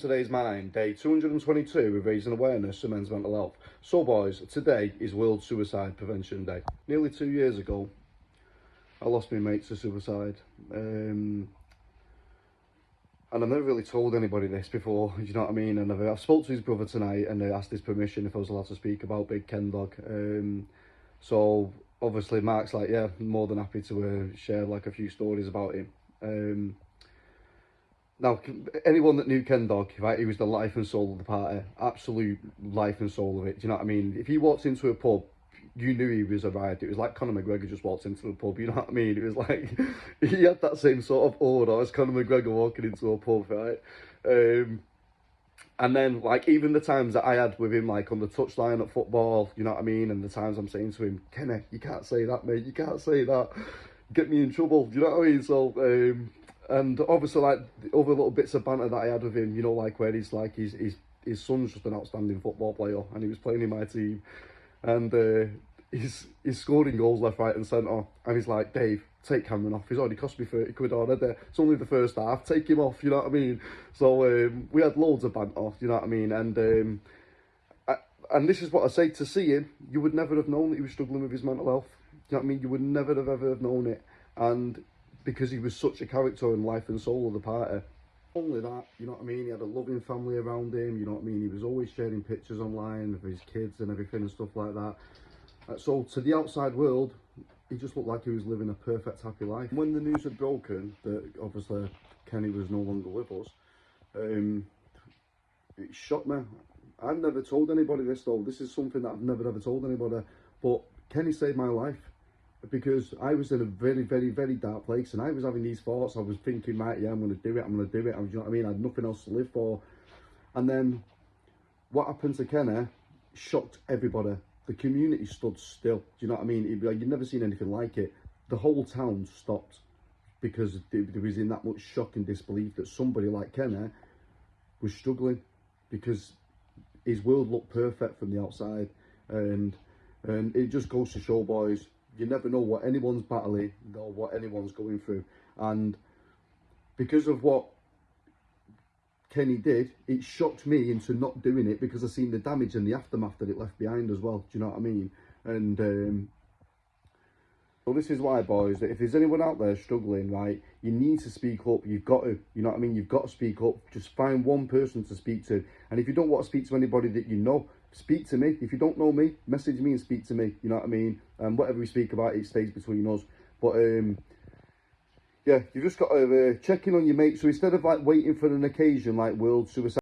Today's mine, day 222 of raising awareness of men's mental health. So boys, today is World Suicide Prevention Day. Nearly 2 years ago, I lost my mate to suicide. And I've never really told anybody this before, you know what I mean? And I've spoke to his brother tonight and I asked his permission if I was allowed to speak about Big Ken Dog. So obviously Mark's like, yeah, more than happy to share like a few stories about him. Now, anyone that knew Ken Dog, right, he was the life and soul of the party. Absolute life and soul of it. Do you know what I mean? If he walked into a pub, you knew he was a riot. It was like Conor McGregor just walked into the pub, you know what I mean? It was like, he had that same sort of order as Conor McGregor walking into a pub, right? And then, like, even the times that I had with him, like, on the touchline at football, you know what I mean? And the times I'm saying to him, Kenny, you can't say that, mate. You can't say that. Get me in trouble. Do you know what I mean? So, and obviously, like, the other little bits of banter that I had with him, you know, like, where he's like, his son's just an outstanding football player, and he was playing in my team, and he's scoring goals left, right, and centre, and he's like, Dave, take Cameron off. He's already cost me 30 quid already. It's only the first half. Take him off. You know what I mean? So we had loads of banter. You know what I mean? And this is what I say: to see him, you would never have known that he was struggling with his mental health. You know what I mean? You would never have ever have known it, and because he was such a character and life and soul of the party. Only that, you know what I mean? He had a loving family around him, you know what I mean? He was always sharing pictures online of his kids and everything and stuff like that. So to the outside world, he just looked like he was living a perfect, happy life. When the news had broken that obviously Kenny was no longer with us, it shocked me. I've never told anybody this though. This is something that I've never ever told anybody. But Kenny saved my life. Because I was in a very, very, very dark place, and I was having these thoughts. I was thinking, right, yeah, I'm going to do it. You know what I mean? I had nothing else to live for. And then what happened to Kenny shocked everybody. The community stood still. Do you know what I mean? It'd be like, you've never seen anything like it. The whole town stopped because there was in that much shock and disbelief that somebody like Kenny was struggling, because his world looked perfect from the outside. And it just goes to show, boys, you never know what anyone's battling or what anyone's going through. And because of what Kenny did, it shocked me into not doing it, because I seen the damage and the aftermath that it left behind as well. Do you know what I mean? And so this is why, boys, that if there's anyone out there struggling, right, you need to speak up. You've got to, you know what I mean? You've got to speak up. Just find one person to speak to. And if you don't want to speak to anybody that you know, speak to me. If you don't know me, message me and speak to me. You know what I mean? And whatever we speak about, it stays between us. But yeah, you've just got to check in on your mate. So instead of like waiting for an occasion like World Suicide